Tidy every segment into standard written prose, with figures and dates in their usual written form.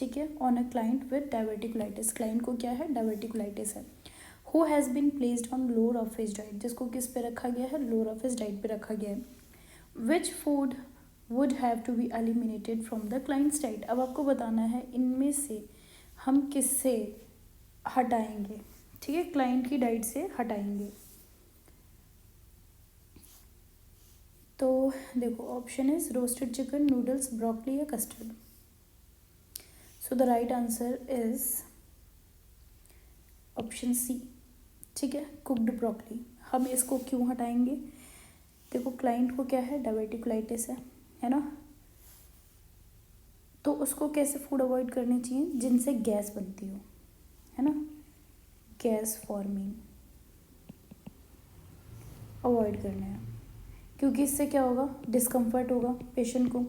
ठीक है, on a client with diverticulitis, client को क्या है, डायवर्टिकुलाइटिस है। Who has been placed on lower office diet, जिसको किस पे रखा गया है, लोअर ऑफिस डाइट पे रखा गया है। Which food would have to be eliminated from the client's diet, अब आपको बताना है इनमें से हम किससे हटाएंगे, ठीक है, क्लाइंट की डाइट से हटाएंगे। तो देखो option is roasted chicken, noodles, broccoli या custard. So the right answer is option C, ठीक है, कुक्ड ब्रोकली। हम इसको क्यों हटाएंगे, देखो क्लाइंट को क्या है, डायवर्टिकुलाइटिस है ना, तो उसको कैसे फूड अवॉइड करने चाहिए, जिनसे गैस बनती हो, है ना, गैस फॉर्मिंग अवॉइड करना है, क्योंकि इससे क्या होगा, डिस्कम्फर्ट होगा पेशेंट को,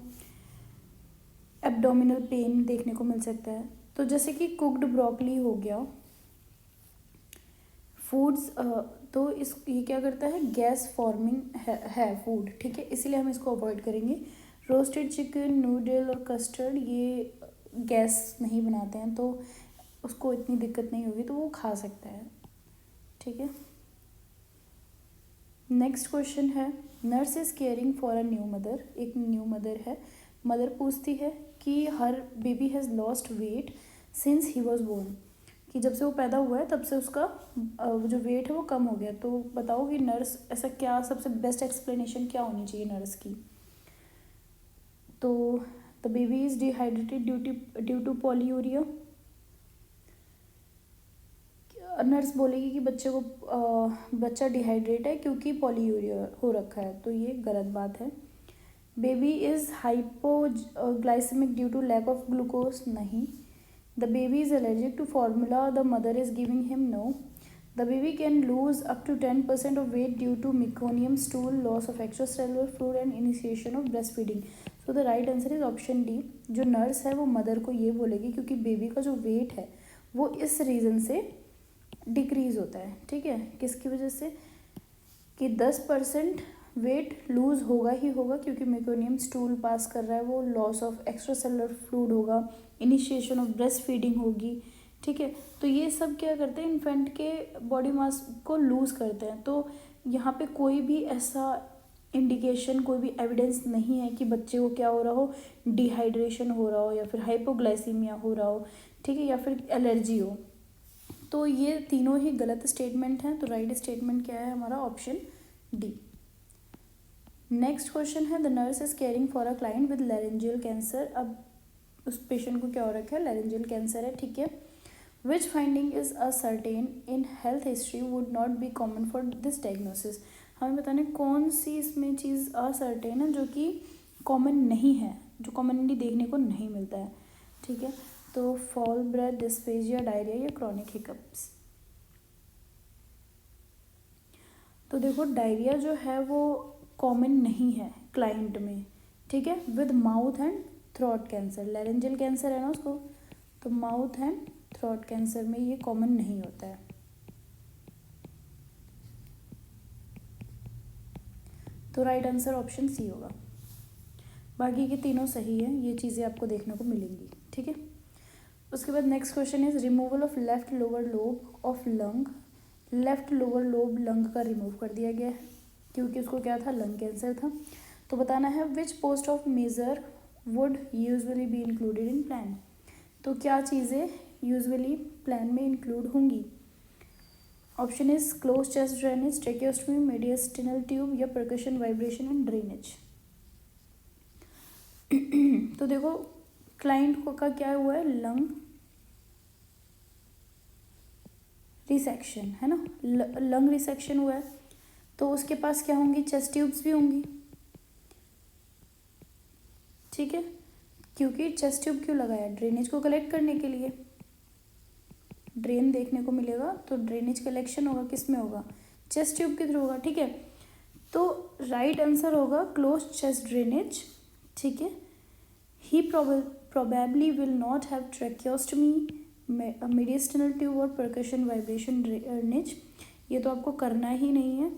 एब्डोमिनल पेन देखने को मिल सकता है। तो जैसे कि कुक्ड ब्रोकली हो गया फूड्स, तो इस ये क्या करता है, गैस फॉर्मिंग है फूड, ठीक है, इसीलिए हम इसको अवॉइड करेंगे। रोस्टेड चिकन, नूडल और कस्टर्ड ये गैस नहीं बनाते हैं, तो उसको इतनी दिक्कत नहीं होगी, तो वो खा सकता है, ठीक है। नेक्स्ट क्वेश्चन है, nurse is caring for a new mother, एक न्यू मदर है, मदर पूछती है कि her baby has lost weight since he was born, कि जब से वो पैदा हुआ है तब से उसका जो वेट है वो कम हो गया, तो बताओ कि नर्स ऐसा क्या, सबसे बेस्ट एक्सप्लेनेशन क्या होनी चाहिए नर्स की। तो the baby is dehydrated due to polyuria, nurse बोलेगी कि बच्चा डिहाइड्रेट है क्योंकि पॉलीयूरिया हो रखा है, तो ये गलत बात है। Baby is hypoglycaemic due to lack of glucose, नहीं। The baby is allergic to formula the mother is giving him, no. The baby can lose up to 10% of weight due to meconium stool, loss of extra cellular fluid and initiation of breast feeding. So the right answer is option D, जो nurse है वो mother को ये बोलेगी क्योंकि baby का जो wait है वो इस रीज़न से डिक्रीज़ होता है, ठीक है, किसकी वजह से, कि 10% वेट लूज़ होगा ही होगा क्योंकि मेकोनियम स्टूल पास कर रहा है, वो loss of extra cellular fluid होगा, इनिशिएशन ऑफ ब्रेस्ट फीडिंग होगी, ठीक है। तो ये सब क्या करते हैं, इन्फेंट के बॉडी मास को लूज़ करते हैं। तो यहाँ पे कोई भी ऐसा इंडिकेशन, कोई भी एविडेंस नहीं है कि बच्चे को क्या हो रहा हो, डिहाइड्रेशन हो रहा हो या फिर हाइपोग्लाइसीमिया हो रहा हो, ठीक है, या फिर एलर्जी हो। तो ये तीनों ही गलत स्टेटमेंट हैं, तो राइट स्टेटमेंट क्या है हमारा, ऑप्शन डी। नेक्स्ट क्वेश्चन है, the nurse is caring for a client with laryngeal cancer, अब उस पेशेंट को क्या हो रखा है, लैरेंजियल कैंसर है, ठीक है। Which finding is ascertain in health history would not be common for this diagnosis, हमें बताने कौन सी इसमें चीज़ असर्टेन है जो कि कॉमन नहीं है, जो कॉमनली देखने को नहीं मिलता है, ठीक है। तो फॉल ब्रेथ, डिस्फेजिया, डायरिया या क्रॉनिक हिकअप्स। तो देखो डायरिया जो है वो कॉमन नहीं है क्लाइंट में, ठीक है, with mouth and throat cancer, laryngeal cancer है ना उसको, तो माउथ एंड थ्रोट कैंसर में ये कॉमन नहीं होता है। तो राइट आंसर ऑप्शन सी होगा, बाकी के तीनों सही है, ये चीज़ें आपको देखने को मिलेंगी, ठीक है। उसके बाद next question is removal of left lower lobe of lung, left lower lobe lung का रिमूव कर दिया गया है क्योंकि उसको क्या था, लंग कैंसर था। तो बताना है which post of major would usually be included in plan, तो क्या चीज़ें यूजुअली प्लान में इंक्लूड होंगी। Option is close chest drainage, tracheostomy, mediastinal tube या परकशन वाइब्रेशन एंड ड्रेनेज। तो देखो क्लाइंट को का क्या हुआ है, लंग रिसेक्शन है ना, लंग रिसेक्शन हुआ है, तो उसके पास क्या होंगी, चेस्ट ट्यूब्स भी होंगी, ठीक है, क्योंकि चेस्ट ट्यूब क्यों लगाया, ड्रेनेज को कलेक्ट करने के लिए, ड्रेन देखने को मिलेगा तो ड्रेनेज कलेक्शन होगा, किस में होगा, चेस्ट ट्यूब के थ्रू होगा, ठीक है। तो राइट आंसर होगा क्लोज चेस्ट ड्रेनेज, ठीक है। ही probably will not have tracheostomy, mediastinal tube और percussion vibration ड्रेनेज, ये तो आपको करना ही नहीं है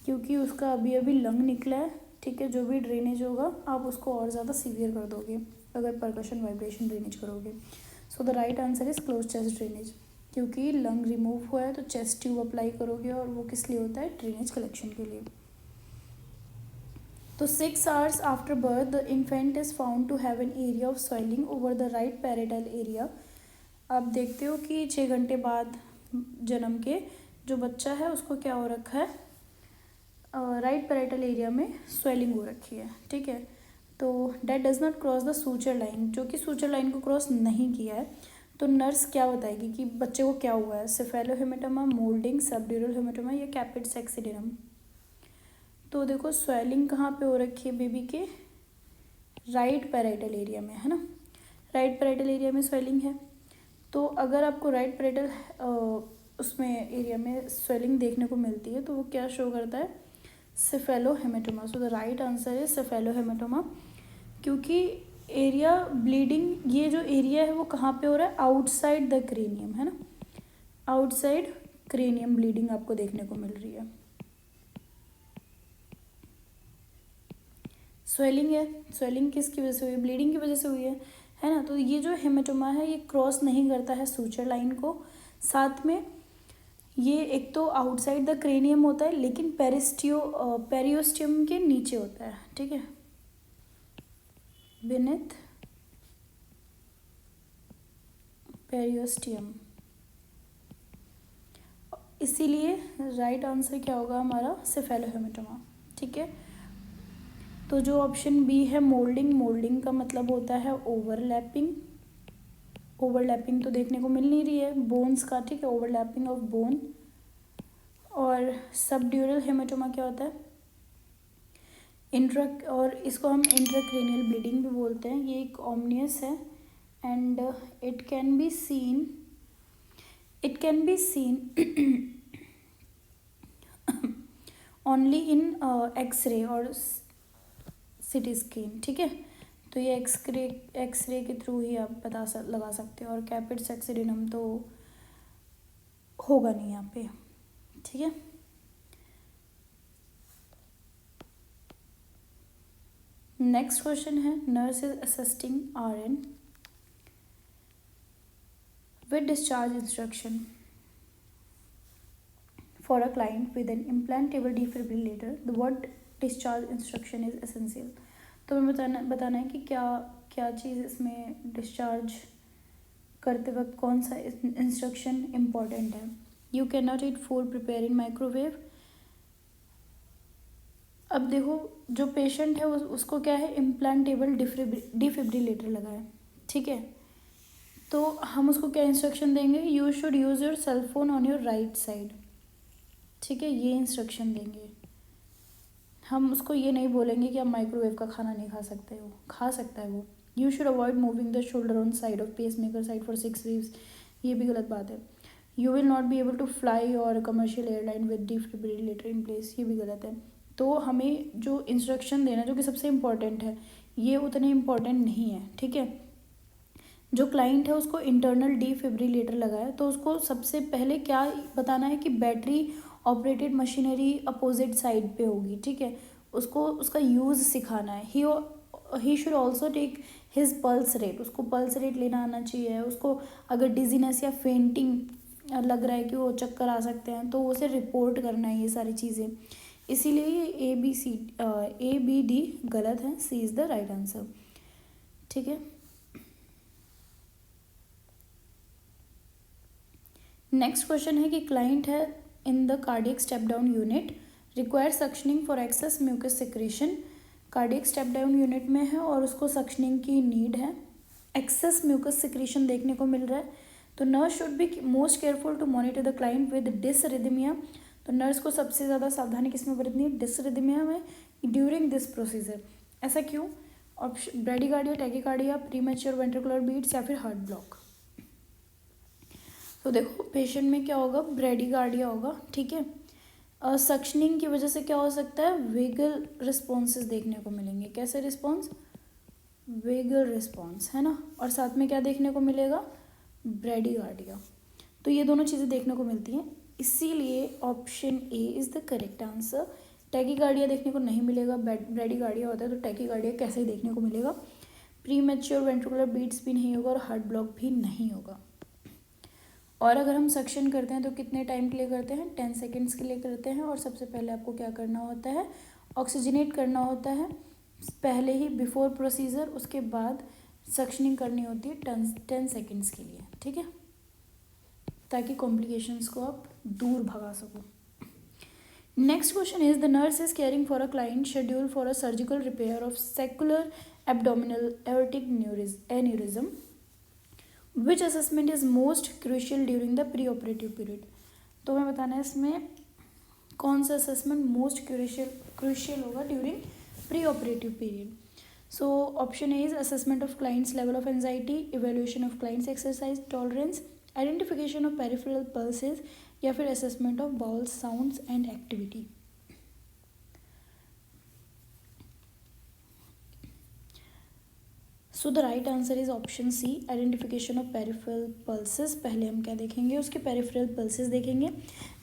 क्योंकि उसका अभी अभी लंग निकला है, ठीक है, जो भी ड्रेनेज होगा आप उसको और ज़्यादा सीवियर कर दोगे अगर परकशन वाइब्रेशन ड्रेनेज करोगे। सो the right answer is close chest drainage, क्योंकि लंग रिमूव हुआ है तो चेस्ट ट्यूब अप्लाई करोगे और वो किस लिए होता है, ड्रेनेज कलेक्शन के लिए। तो 6 hours after birth the infant is found to have an area of swelling over the right parietal area. आप देखते हो कि 6 घंटे बाद जन्म के जो बच्चा है उसको क्या हो रखा है, राइट पैरेटल एरिया में स्वेलिंग हो रखी है, ठीक है। तो date does not cross the suture line, जो कि सूचर लाइन को क्रॉस नहीं किया है, तो नर्स क्या बताएगी कि बच्चे को क्या हुआ है, सेफेलोहेमेटोमा, मोल्डिंग, सबड्यूरल हेमेटोमा या कैपिड सेक्सिडेरम। तो देखो स्वेलिंग कहाँ पे हो रखी है बेबी के, राइट पैरेटल एरिया में, है ना, राइट पैरेटल एरिया में स्वेलिंग है। तो अगर आपको राइट पैरेटल उसमें एरिया में स्वेलिंग देखने को मिलती है तो वो क्या शो करता है, cephalohematoma. So the right answer is cephalohematoma, क्योंकि एरिया ब्लीडिंग, ये जो एरिया है वो कहाँ पे हो रहा है, आउटसाइड द क्रेनियम, है ना, आउटसाइड क्रेनियम ब्लीडिंग आपको देखने को मिल रही है। स्वेलिंग है, स्वेलिंग किसकी वजह से हुई है, ब्लीडिंग की वजह से हुई है ना। तो ये जो हेमेटोमा है ये क्रॉस नहीं करता है सूचर लाइन को, साथ में ये एक तो आउटसाइड द क्रेनियम होता है लेकिन पेरियोस्टियम के नीचे होता है, ठीक है, बिनेथ पेरियोस्टियम, इसीलिए राइट आंसर क्या होगा हमारा, सेफेलोहेमेटोमा, ठीक है। तो जो ऑप्शन बी है मोल्डिंग, मोल्डिंग का मतलब होता है ओवरलैपिंग, ओवरलैपिंग तो देखने को मिल नहीं रही है बोन्स का, ठीक है, ओवरलैपिंग ऑफ बोन। और सबड्यूरल हेमेटोमा क्या होता है, इंट्रा, और इसको हम इंट्राक्रेनियल ब्लीडिंग भी बोलते हैं। ये एक ऑमनियस है and it can be seen only in x ray और सिटी स्कैन, ठीक है। तो ये एक्सरे के थ्रू ही आप लगा सकते हो, और कैपिड सेक्सिडेरम तो होगा नहीं यहाँ पे, ठीक है। नेक्स्ट क्वेश्चन है, nurse is assisting RN with discharge instruction for a client with an implantable defibrillator. The word discharge instruction is essential. तो हमें बताना है कि क्या चीज़ इसमें डिस्चार्ज करते वक्त कौन सा इंस्ट्रक्शन इम्पॉर्टेंट है। You can not eat food prepare in microwave. अब देखो जो पेशेंट है उसको क्या है, इम्प्लांटेबल डिफिब्रिलेटर लगा है, ठीक है। तो हम उसको क्या इंस्ट्रक्शन देंगे, you should use your cell phone on your right side, ठीक है, ये इंस्ट्रक्शन देंगे। हम उसको ये नहीं बोलेंगे कि आप माइक्रोवेव का खाना नहीं खा सकते हो, खा सकता है वो। You should avoid moving the shoulder on side of pacemaker side for 6 weeks, ये भी गलत बात है। You will not be able to fly or commercial airline with defibrillator in place, ये भी गलत है। तो हमें जो इंस्ट्रक्शन देना जो कि सबसे इम्पॉर्टेंट है ये उतने इम्पॉर्टेंट नहीं है, ठीक है। जो क्लाइंट है उसको इंटरनल डिफिब्रिलेटर लगा है तो उसको सबसे पहले क्या बताना है कि battery operated machinery opposite side पे होगी, ठीक है। उसको उसका यूज़ सिखाना है। He should also take his pulse rate, उसको पल्स रेट लेना आना चाहिए। उसको अगर डिजीनेस या फेंटिंग लग रहा है कि वो चक्कर आ सकते हैं तो उसे रिपोर्ट करना है, ये सारी चीज़ें। इसीलिए ये ABD गलत है, C is the right answer, ठीक है। नेक्स्ट क्वेश्चन है कि क्लाइंट है in the cardiac step down unit require suctioning for excess mucus secretion. Cardiac step down unit में है और उसको सक्शनिंग की नीड है, एक्सेस म्यूकस सिक्रेशन देखने को मिल रहा है। तो nurse should be most careful to monitor the client with dysrhythmia. तो नर्स को सबसे ज़्यादा सावधानी किसमें बरतनी है, डिसरिदमिया में ड्यूरिंग दिस प्रोसीजर। ऐसा क्यों, option bradycardia, tachycardia, premature ventricular beats या फिर हार्ट ब्लॉक। तो देखो पेशेंट में क्या होगा, ब्रेडिकार्डिया होगा, ठीक है। सक्शनिंग की वजह से क्या हो सकता है, वेगल रिस्पॉन्सेस देखने को मिलेंगे। कैसे रिस्पॉन्स, वेगल रिस्पॉन्स, है ना। और साथ में क्या देखने को मिलेगा, ब्रेडिकार्डिया। तो ये दोनों चीज़ें देखने को मिलती हैं, इसीलिए option A is the correct answer. Tachycardia देखने को नहीं मिलेगा, ब्रेडिकार्डिया होता है तो टैकीकार्डिया कैसे देखने को मिलेगा। प्री मैच्योर वेंट्रिकुलर बीट्स भी नहीं होगा और हार्ट ब्लॉक भी नहीं होगा। और अगर हम सक्शन करते हैं तो कितने टाइम के लिए करते हैं, 10 सेकेंड्स के लिए करते हैं। और सबसे पहले आपको क्या करना होता है, ऑक्सीजनेट करना होता है पहले ही बिफोर प्रोसीजर, उसके बाद सक्शनिंग करनी होती है 10 सेकेंड्स के लिए, ठीक है, ताकि कॉम्प्लिकेशंस को आप दूर भगा सको। Next question is the nurse is caring for a client schedule for a surgical repair of secular abdominal aortic aneurysm, which assessment is most crucial during the pre operative period. तो हमें बताना है इसमें कौन सा असेसमेंट मोस्ट क्रूशियल होगा during pre operative period. So option A is assessment of clients level of anxiety, evaluation of client's exercise tolerance, identification of peripheral pulses, या फिर assessment of bowel sounds and activity. So the right answer is option C, identification of peripheral pulses. पहले हम क्या देखेंगे, उसके peripheral pulses देखेंगे।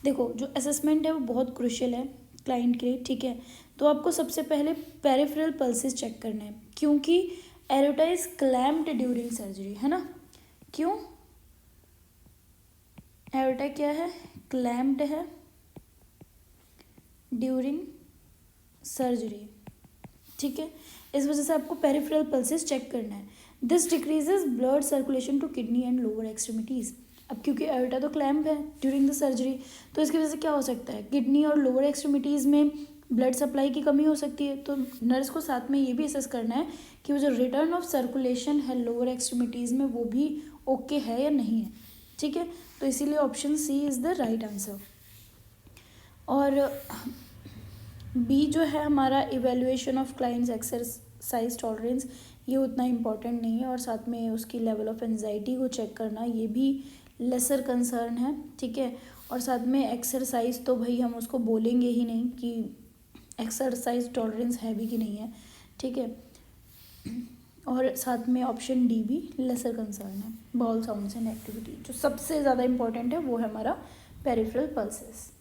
देखो जो असेसमेंट है वो बहुत क्रूशियल है क्लाइंट के लिए, ठीक है। तो आपको सबसे पहले पेरिफेरल पल्सेस चेक करना है, क्योंकि aorta is clamped during surgery, है ना। क्यों, एरोटा क्या है, क्लैम्प्ड है ड्यूरिंग सर्जरी, ठीक है। इस वजह से आपको पेरिफेरल पल्सेस चेक करना है। This decreases blood circulation to kidney and lower extremities. अब क्योंकि एओर्टा तो क्लैम्प है ड्यूरिंग द सर्जरी, तो इसकी वजह से क्या हो सकता है, किडनी और लोअर एक्सट्रीमिटीज़ में ब्लड सप्लाई की कमी हो सकती है। तो नर्स को साथ में ये भी असेस करना है कि वो जो रिटर्न ऑफ सर्कुलेशन है लोअर एक्सट्रीमिटीज़ में वो भी ओके है या नहीं है, ठीक है। तो इसीलिए option C is the right answer. और बी जो है हमारा evaluation of client's exercise tolerance, ये उतना इम्पॉर्टेंट नहीं है। और साथ में उसकी लेवल ऑफ एंजाइटी को चेक करना, ये भी लेसर कंसर्न है, ठीक है। और साथ में एक्सरसाइज तो भाई हम उसको बोलेंगे ही नहीं कि एक्सरसाइज टॉलरेंस है भी कि नहीं है, ठीक है। और साथ में ऑप्शन डी भी लेसर कंसर्न है, बाउल साउंड्स एंड एक्टिविटी। जो सबसे ज़्यादा इम्पॉर्टेंट है वो है हमारा पेरिफेरल पल्सेस।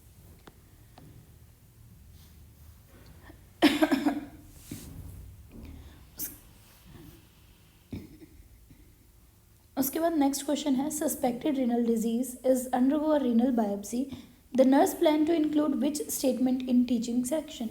उसके बाद नेक्स्ट क्वेश्चन है, suspected renal disease is undergo a renal biopsy, the nurse plan to include which statement in teaching section.